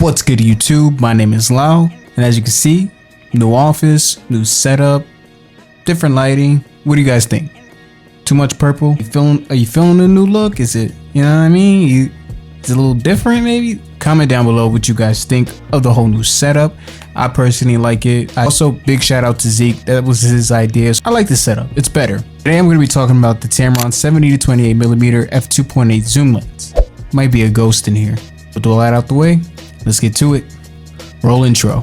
What's good, YouTube? My name is Lau, and as you can see, new office, new setup, different lighting. What do you guys think? Too much purple? Are you feeling the new look? Is it, you know what I mean? Is it a little different maybe? Comment down below what you guys think of the whole new setup. I personally like it. Also, big shout out to Zeke. That was his idea. I like this setup. It's better. Today I'm going to be talking about the TAMRON 17-28mm f2.8 zoom lens. Might be a ghost in here. With all that out the way, let's get to it. Roll intro.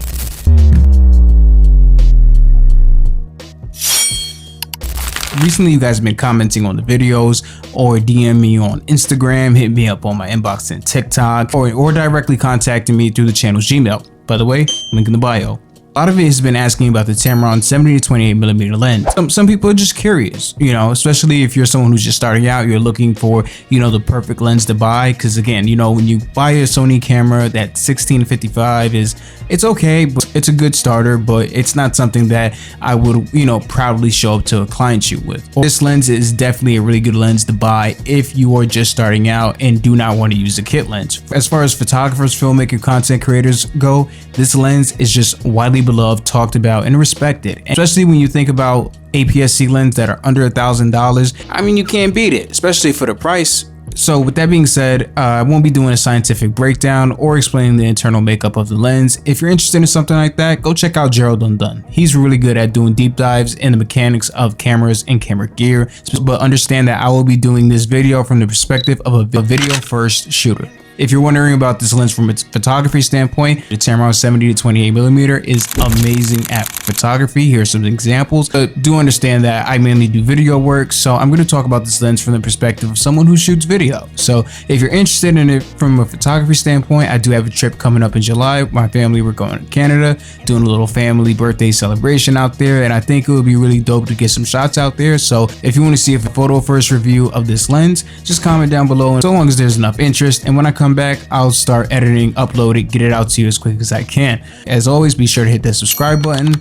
Recently, you guys have been commenting on the videos or DM me on Instagram, hit me up on my inbox and TikTok, or directly contacting me through the channel's Gmail. By the way, link in the bio. A lot of it has been asking about the TAMRON 17-28mm lens. Some people are just curious, you know, especially if you're someone who's just starting out, you're looking for, you know, the perfect lens to buy. Because again, you know, when you buy a Sony camera, that 16-55 it's okay, but it's a good starter, but it's not something that I would, you know, proudly show up to a client shoot with. This lens is definitely a really good lens to buy if you are just starting out and do not want to use a kit lens. As far as photographers, filmmaker, content creators go, this lens is just widely beloved, talked about, and respected. And especially when you think about APS-C lenses that are under $1,000, I mean, you can't beat it, especially for the price. So with that being said, I won't be doing a scientific breakdown or explaining the internal makeup of the lens. If you're interested in something like that, go check out Gerald Undone. He's really good at doing deep dives in the mechanics of cameras and camera gear. But understand that I will be doing this video from the perspective of a video first shooter. If you're wondering about this lens from its photography standpoint, the TAMRON 70-28mm is amazing at photography. Here are some examples. But do understand that I mainly do video work, so I'm going to talk about this lens from the perspective of someone who shoots video. So if you're interested in it from a photography standpoint, I do have a trip coming up in July. My family, we're going to Canada, doing a little family birthday celebration out there, and I think it would be really dope to get some shots out there. So if you want to see a photo first review of this lens, just comment down below, and so long as there's enough interest, and when I come back, I'll start editing, upload it, get it out to you as quick as I can. As always, be sure to hit that subscribe button,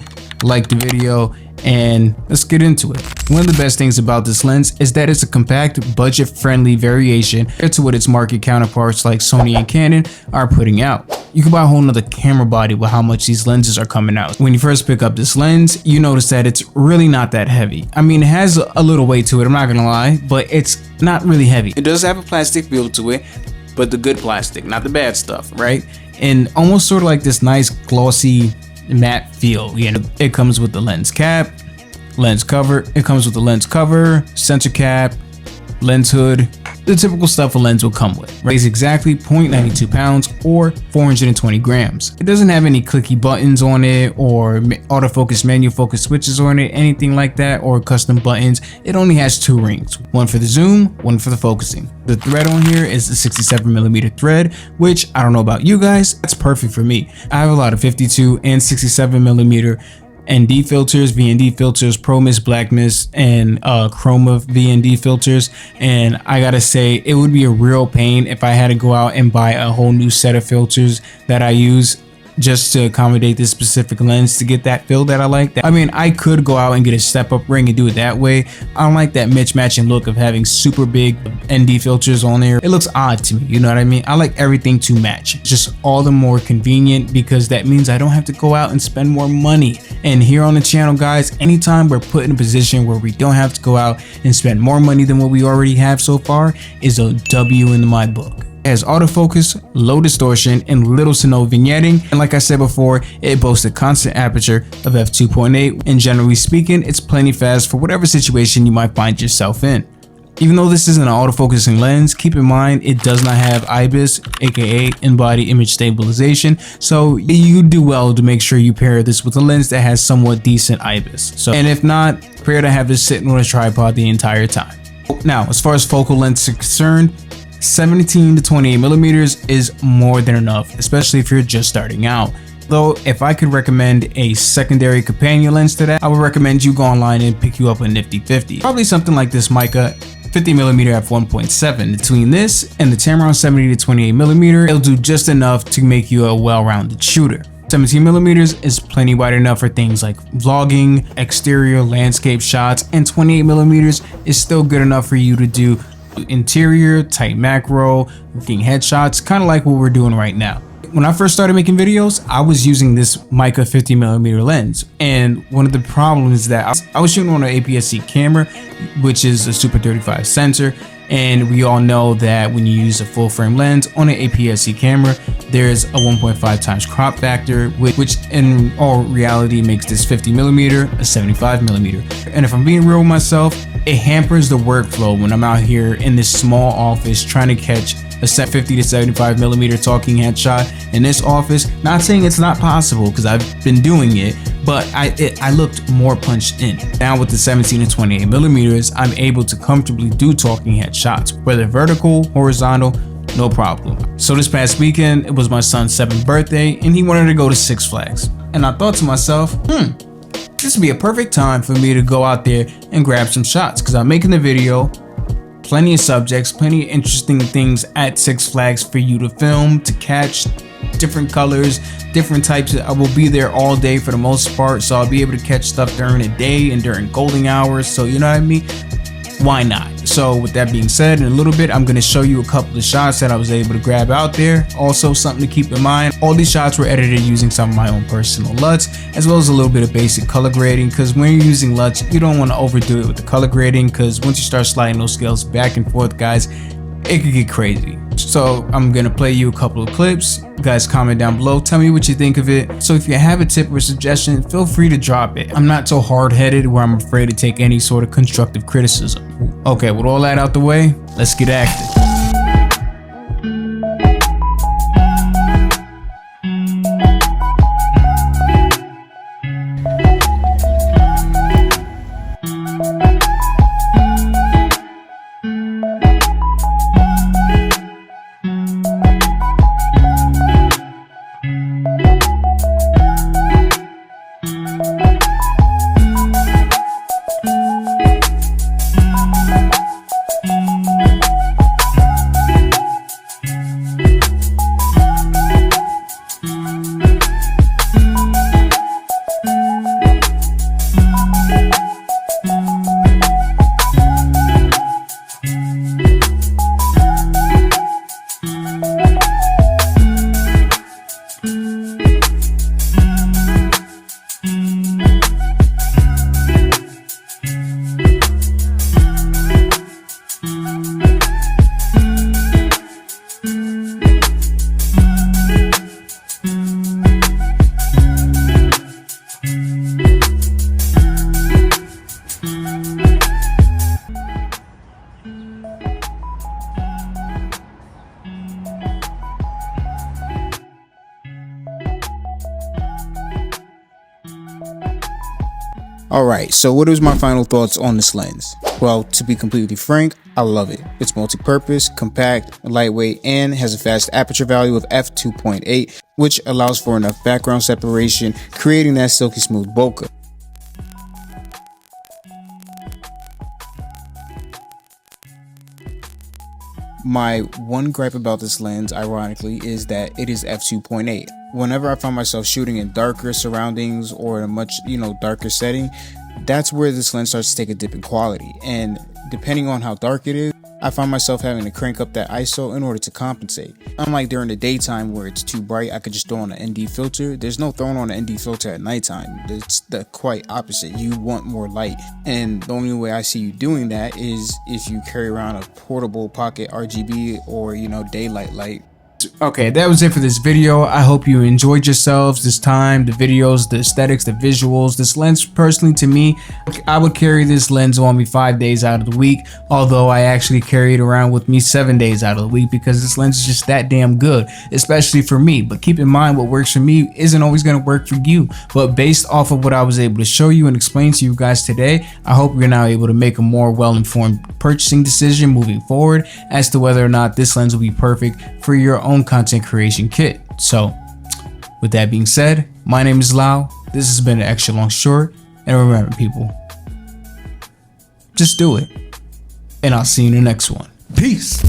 like the video, and let's get into it. One of the best things about this lens is that it's a compact, budget-friendly variation compared to what its market counterparts like Sony and Canon are putting out. You can buy a whole nother camera body with how much these lenses are coming out. When you first pick up this lens, you notice that it's really not that heavy. I mean, it has a little weight to it, I'm not gonna lie, but it's not really heavy. It does have a plastic feel to it, but the good plastic, not the bad stuff, right? And almost sort of like this nice glossy matte feel. You know, it comes with the lens cap, lens cover. It comes with the lens cover, sensor cap, lens hood, the typical stuff a lens will come with. Weighs exactly 0.92 pounds or 420 grams. It doesn't have any clicky buttons on it or autofocus, manual focus switches on it, anything like that, or custom buttons. It only has two rings, one for the zoom, one for the focusing. The thread on here is the 67mm thread, which I don't know about you guys, that's perfect for me. I have a lot of 52 and 67mm ND filters, VND filters, Pro Mist, Black Mist, and Chroma VND filters, and I gotta say it would be a real pain if I had to go out and buy a whole new set of filters that I use just to accommodate this specific lens to get that feel that I like. I mean, I could go out and get a step-up ring and do it that way. I don't like that mismatching look of having super big ND filters on there. It looks odd to me, you know what I mean? I like everything to match. It's just all the more convenient because that means I don't have to go out and spend more money. And here on the channel, guys, anytime we're put in a position where we don't have to go out and spend more money than what we already have so far is a W in my book. It has autofocus, low distortion, and little to no vignetting, and like I said before, it boasts a constant aperture of f2.8, and generally speaking, it's plenty fast for whatever situation you might find yourself in. Even though this isn't an autofocusing lens, keep in mind it does not have IBIS, aka in-body image stabilization, so you do well to make sure you pair this with a lens that has somewhat decent IBIS. And if not, prepare to have this sitting on a tripod the entire time. Now, as far as focal length is concerned, 17-28mm is more than enough, especially if you're just starting out. Though, if I could recommend a secondary companion lens to that, I would recommend you go online and pick you up a nifty 50. Probably something like this Mica 50mm f1.7. Between this and the TAMRON 70-28mm, it'll do just enough to make you a well-rounded shooter. 17mm is plenty wide enough for things like vlogging, exterior landscape shots, and 28mm is still good enough for you to do interior, tight macro, looking headshots, kind of like what we're doing right now. When I first started making videos, I was using this Mica 50mm lens, and one of the problems is that I was shooting on an APS-C camera, which is a Super 35 sensor, and we all know that when you use a full frame lens on an APS-C camera, there's a 1.5 times crop factor, which in all reality makes this 50mm a 75mm. And if I'm being real with myself, it hampers the workflow when I'm out here in this small office trying to catch a 50 to 75mm talking head shot in this office. Not saying it's not possible, because I've been doing it, but I looked more punched in. Now with the 17 to 28mm, I'm able to comfortably do talking head shots, whether vertical, horizontal, no problem. So this past weekend, it was my son's 7th birthday, and he wanted to go to Six Flags. And I thought to myself, this would be a perfect time for me to go out there and grab some shots, because I'm making the video. Plenty of subjects, plenty of interesting things at Six Flags for you to film, to catch, different colors, different types. I will be there all day for the most part, so I'll be able to catch stuff during the day and during golden hours. So you know what I mean? Why not? So with that being said, in a little bit, I'm going to show you a couple of shots that I was able to grab out there. Also, something to keep in mind, all these shots were edited using some of my own personal LUTs, as well as a little bit of basic color grading, because when you're using LUTs, you don't want to overdo it with the color grading, because once you start sliding those scales back and forth, guys, it could get crazy. So I'm gonna play you a couple of clips. You guys comment down below, tell me what you think of it. So if you have a tip or suggestion, feel free to drop it. I'm not so hard-headed where I'm afraid to take any sort of constructive criticism. Okay, with all that out the way, let's get active. Alright, so what is my final thoughts on this lens? Well, to be completely frank, I love it. It's multi-purpose, compact, lightweight, and has a fast aperture value of f2.8, which allows for enough background separation, creating that silky smooth bokeh. My one gripe about this lens, ironically, is that it is f2.8. Whenever I find myself shooting in darker surroundings or in a much, darker setting, that's where this lens starts to take a dip in quality. And depending on how dark it is, I find myself having to crank up that ISO in order to compensate. Unlike during the daytime where it's too bright, I could just throw on an ND filter. There's no throwing on an ND filter at nighttime. It's the quite opposite. You want more light. And the only way I see you doing that is if you carry around a portable pocket RGB or, daylight light. Okay, that was it for this video. I hope you enjoyed yourselves this time, the videos, the aesthetics, the visuals. This lens, personally, to me, I would carry this lens on me 5 days out of the week, although I actually carry it around with me 7 days out of the week, because this lens is just that damn good, especially for me. But keep in mind, what works for me isn't always going to work for you. But based off of what I was able to show you and explain to you guys today, I hope you're now able to make a more well-informed purchasing decision moving forward as to whether or not this lens will be perfect for your own content creation kit. So with that being said, my name is Lau. This has been an extra long short, and remember, people, just do it, and I'll see you in the next one. Peace.